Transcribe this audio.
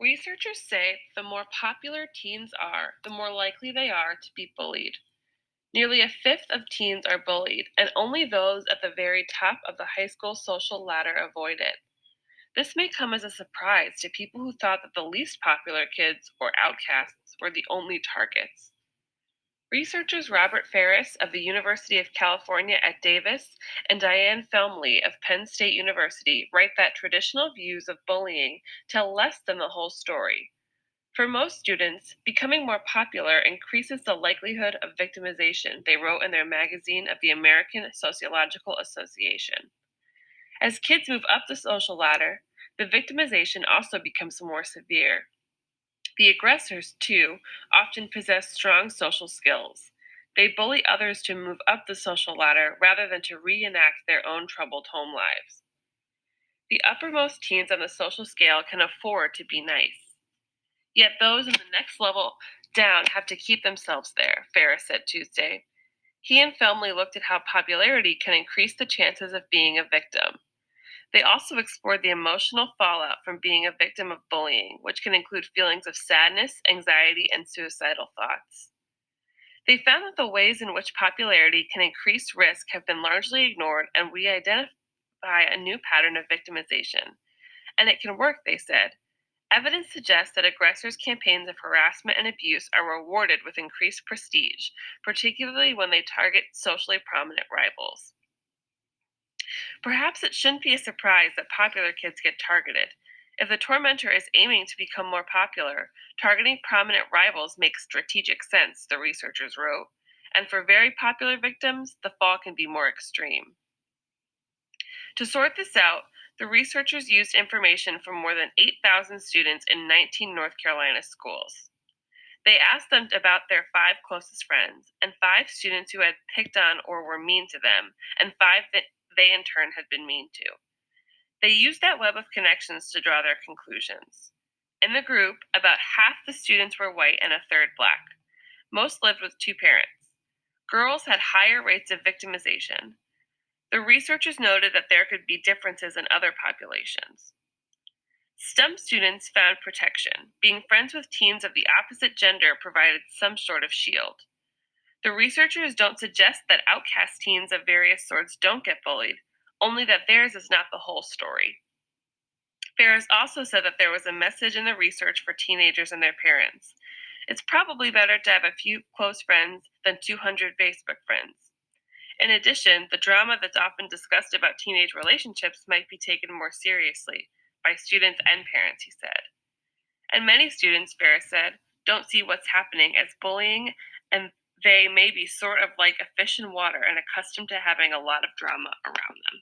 Researchers say the more popular teens are, the more likely they are to be bullied. Nearly a fifth of teens are bullied, and only those at the very top of the high school social ladder avoid it. This may come as a surprise to people who thought that the least popular kids, or outcasts, were the only targets. Researchers Robert Ferris of the University of California at Davis and Diane Felmley of Penn State University write that traditional views of bullying tell less than the whole story. For most students, becoming more popular increases the likelihood of victimization, they wrote in their magazine of the American Sociological Association. As kids move up the social ladder, the victimization also becomes more severe. The aggressors, too, often possess strong social skills. They bully others to move up the social ladder rather than to reenact their own troubled home lives. The uppermost teens on the social scale can afford to be nice. Yet those in the next level down have to keep themselves there, Ferris said Tuesday. He and Felmley looked at how popularity can increase the chances of being a victim. They also explored the emotional fallout from being a victim of bullying, which can include feelings of sadness, anxiety, and suicidal thoughts. They found that the ways in which popularity can increase risk have been largely ignored, and we identify a new pattern of victimization. And it can work, they said. Evidence suggests that aggressors' campaigns of harassment and abuse are rewarded with increased prestige, particularly when they target socially prominent rivals. Perhaps it shouldn't be a surprise that popular kids get targeted. If the tormentor is aiming to become more popular, targeting prominent rivals makes strategic sense, the researchers wrote. And for very popular victims, the fall can be more extreme. To sort this out, the researchers used information from more than 8,000 students in 19 North Carolina schools. They asked them about their five closest friends, and five students who had picked on or were mean to them, and five that they in turn had been mean to. They used that web of connections to draw their conclusions. In the group, about half the students were white and a third black. Most lived with two parents. Girls had higher rates of victimization. The researchers noted that there could be differences in other populations. STEM students found protection. Being friends with teens of the opposite gender provided some sort of shield. The researchers don't suggest that outcast teens of various sorts don't get bullied, only that theirs is not the whole story. Ferris also said that there was a message in the research for teenagers and their parents. It's probably better to have a few close friends than 200 Facebook friends. In addition, the drama that's often discussed about teenage relationships might be taken more seriously by students and parents, he said. And many students, Ferris said, don't see what's happening as bullying, and they may be sort of like a fish in water and accustomed to having a lot of drama around them.